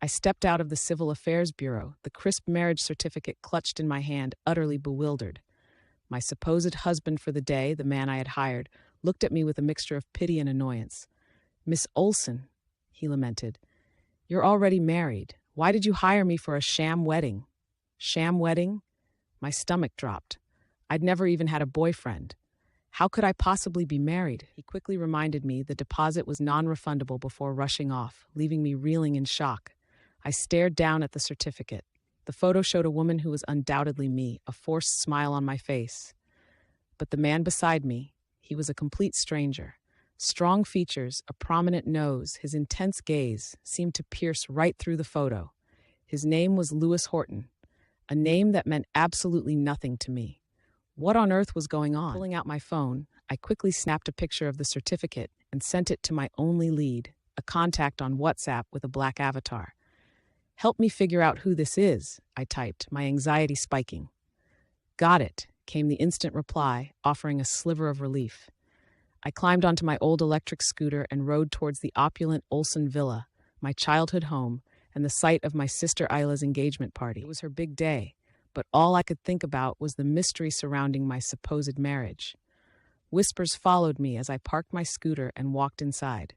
I stepped out of the Civil Affairs Bureau, the crisp marriage certificate clutched in my hand, utterly bewildered. My supposed husband for the day, the man I had hired, looked at me with a mixture of pity and annoyance. "Miss Olsen," he lamented, "you're already married. Why did you hire me for a sham wedding?" Sham wedding? My stomach dropped. I'd never even had a boyfriend. How could I possibly be married? He quickly reminded me the deposit was non-refundable before rushing off, leaving me reeling in shock. I stared down at the certificate. The photo showed a woman who was undoubtedly me, a forced smile on my face. But the man beside me, he was a complete stranger. Strong features, a prominent nose, his intense gaze seemed to pierce right through the photo. His name was Lewis Horton, a name that meant absolutely nothing to me. What on earth was going on? Pulling out my phone, I quickly snapped a picture of the certificate and sent it to my only lead, a contact on WhatsApp with a black avatar. "Help me figure out who this is," I typed, my anxiety spiking. "Got it," came the instant reply, offering a sliver of relief. I climbed onto my old electric scooter and rode towards the opulent Olsen villa, my childhood home, and the site of my sister Isla's engagement party. It was her big day, but all I could think about was the mystery surrounding my supposed marriage. Whispers followed me as I parked my scooter and walked inside.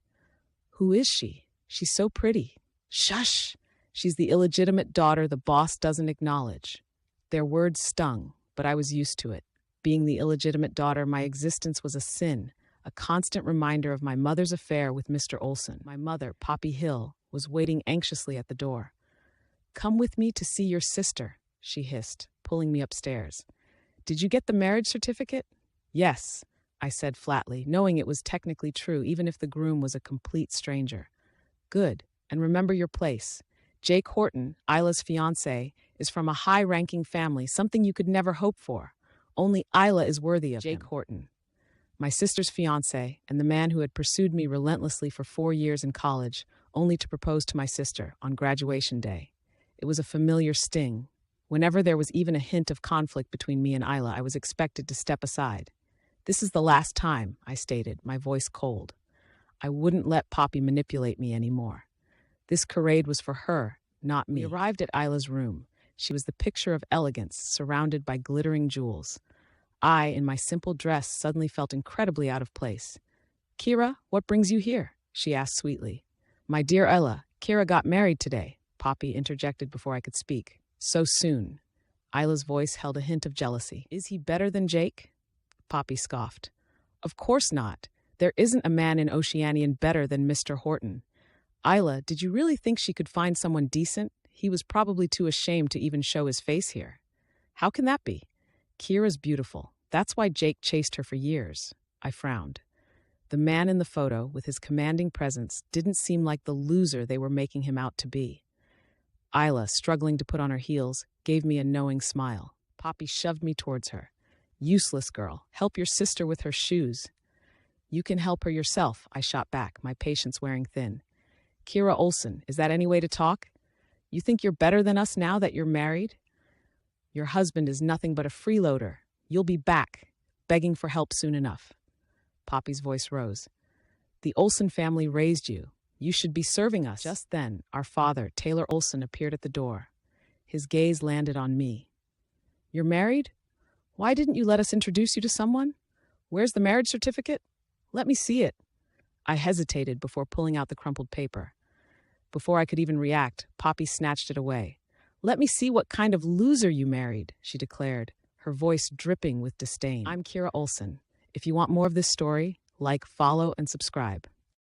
"Who is she? She's so pretty." "Shush! She's the illegitimate daughter the boss doesn't acknowledge." Their words stung, but I was used to it. Being the illegitimate daughter, my existence was a sin, a constant reminder of my mother's affair with Mr. Olsen. My mother, Poppy Hill, was waiting anxiously at the door. "Come with me to see your sister," she hissed, pulling me upstairs. "Did you get the marriage certificate?" "Yes," I said flatly, knowing it was technically true, even if the groom was a complete stranger. "Good, and remember your place. Jake Horton, Isla's fiancé, is from a high-ranking family, something you could never hope for. Only Isla is worthy of Jake Horton." My sister's fiancé, and the man who had pursued me relentlessly for 4 years in college, only to propose to my sister on graduation day. It was a familiar sting. Whenever there was even a hint of conflict between me and Isla, I was expected to step aside. "This is the last time," I stated, my voice cold. I wouldn't let Poppy manipulate me anymore. This charade was for her, not me. We arrived at Isla's room. She was the picture of elegance, surrounded by glittering jewels. I, in my simple dress, suddenly felt incredibly out of place. "Keira, what brings you here?" she asked sweetly. "My dear Isla, Keira got married today," Poppy interjected before I could speak. "So soon." Isla's voice held a hint of jealousy. "Is he better than Jake?" Poppy scoffed. "Of course not. There isn't a man in Oceanian better than Mr. Horton. Isla, did you really think she could find someone decent? He was probably too ashamed to even show his face here." "How can that be? Keira's beautiful. That's why Jake chased her for years." I frowned. The man in the photo, with his commanding presence, didn't seem like the loser they were making him out to be. Isla, struggling to put on her heels, gave me a knowing smile. Poppy shoved me towards her. "Useless girl. Help your sister with her shoes." "You can help her yourself," I shot back, my patience wearing thin. "Keira Olsen, is that any way to talk? You think you're better than us now that you're married? Your husband is nothing but a freeloader. You'll be back, begging for help soon enough." Poppy's voice rose. "The Olsen family raised you. You should be serving us." Just then, our father, Taylor Olsen, appeared at the door. His gaze landed on me. "You're married? Why didn't you let us introduce you to someone? Where's the marriage certificate? Let me see it." I hesitated before pulling out the crumpled paper. Before I could even react, Poppy snatched it away. "Let me see what kind of loser you married," she declared, her voice dripping with disdain. "I'm Keira Olsen. If you want more of this story, like, follow, and subscribe."